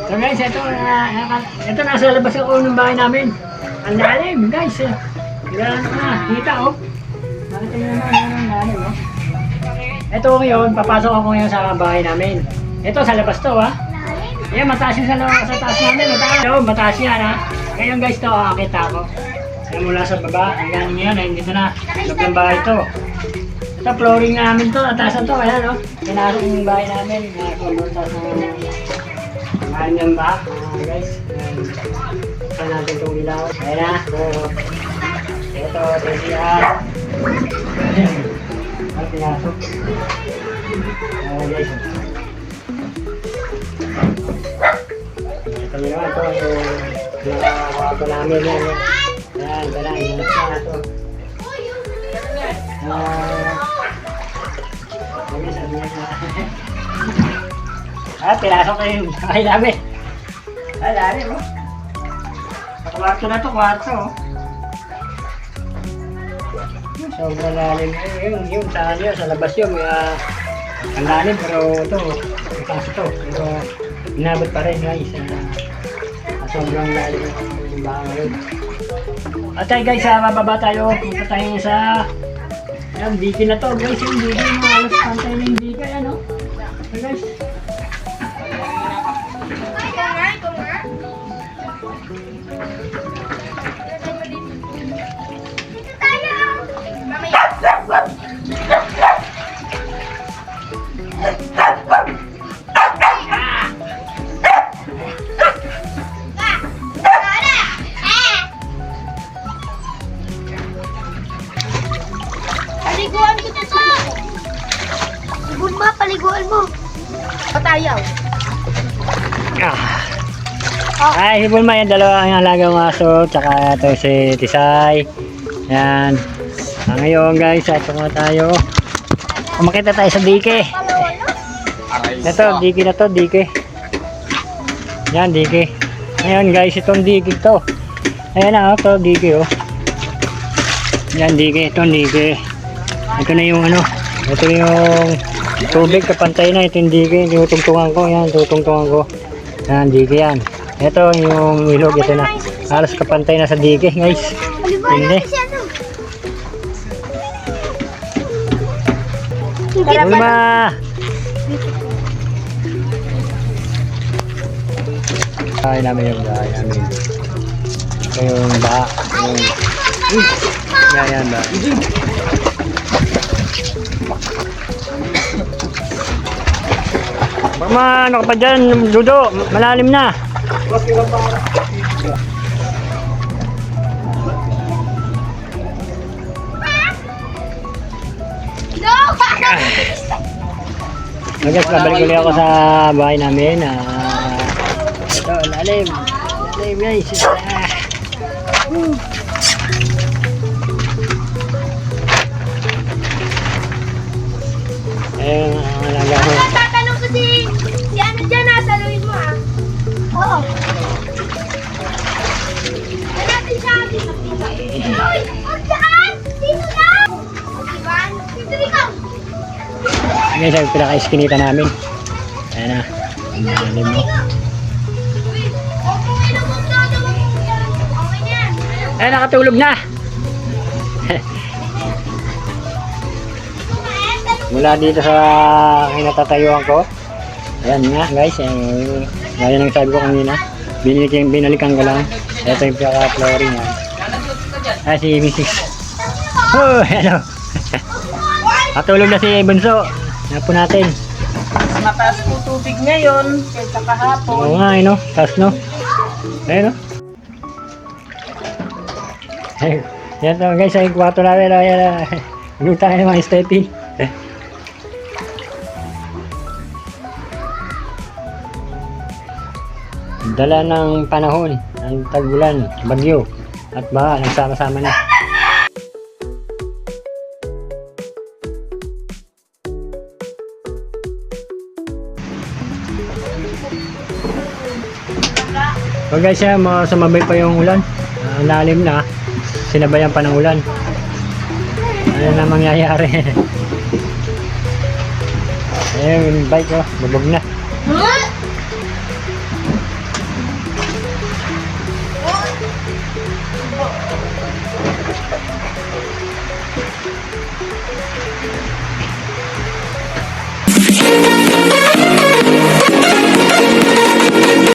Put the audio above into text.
So guys, ito nasa labas ako ng bahay namin. Ang lalim guys. Kailangan ko na. Kita oh. Nakita nyo naman ang lalim oh. Ito ngayon, papasok ako ngayon sa bahay namin. Ito sa labas to ha. Ayan, mataas yung sa taas namin. Mataas yan ha. Ngayon guys to, akita ako. Kaya mula sa baba, hanggang ngayon, ay dito na. Loob ng bahay to. Ito, flooring namin to. Atasan to, ayan o. Pinasok yung bahay namin. Kumultas ng bahay ng ba. Guys, saan natin itong ilaw. Ayan na. Ito, TCR. Ayan, pinasok. Ayan guys. Ito naman ito, yung nakakawato namin yan. Ayan, gala, inunod na ito. Pinasok na yung bahay namin. Dali mo. Kwarto na to, kwarto. Sobrang lalim. Yung sa labas yun. Ang lalim, pero ito, itaas ito. Pero inabot pa rin guys. Sobrang lalim yung bahay ngayon. At ay guys, mababa tayo. Punta tayo sa dike na to guys. Yung dike, halos pantay na yung dike. Ano? So guys. Paliguan kita to. Ibon ba, paliguan mo. Patayaw. Ay, hibon ma yan, dalawa ang alagang aso, tsaka ito si Tisay. Yan. Ngayon guys, ito nga tayo. Kumakita tayo sa dike. Ito, dike na to, dike. Yan, dike. Ngayon guys, itong dike to. Ayan na, ito, dike oh. Yan, dike, itong dike. Ito na yung ano, ito yung tubig kapantay na, ito yung dike, tutungtungan ko, yan, tutungtungan ko. Yan, dike yan. Ito yung ilog, ito na. Halos kapantay na sa dike, guys. Hindi. Ulma! Bahay namin yung bahay namin. Ito yung baha. Yan, bahay. Mama, ano ka pa dyan, Dudo? Malalim na. So guys, babalik ulit ako sa bahay namin. Ito, lalim. Lalim guys. Ayun, ang alaga ko. Tatanong ko si ano dyan, saluhin mo ah. Oo. Natin siya. Uy! Ang saan? Dito na! Ivan, dito ikaw! Ngayon sa pinaka-iskinita namin. Ayan na. Ang lalim mo. Ayan, nakatulog na. Mula dito sa natatayuan ko. Ayan nga guys. Ayan ang sabi ko kanina. Binalikan ko lang. Ito yung pinaka-flooring yan. Si Mrs. Oh, hello. Katulog na si Bunso. Yan po natin. Mataas po tubig ngayon kaysa kahapon. Oo nga, no? Taas, no? Ayun, no? Yan to guys, ay kwarto namin. Ayan, nung tayo ng mga stepping. Dala ng panahon, ng tag-ulan, bagyo, at baha, nagsama-sama na. So guys, sumabay pa yung ulan. Lalim na, sinabayan pa ng ulan. Ano na mangyayari? Ayun, yung bike ko, bubog na.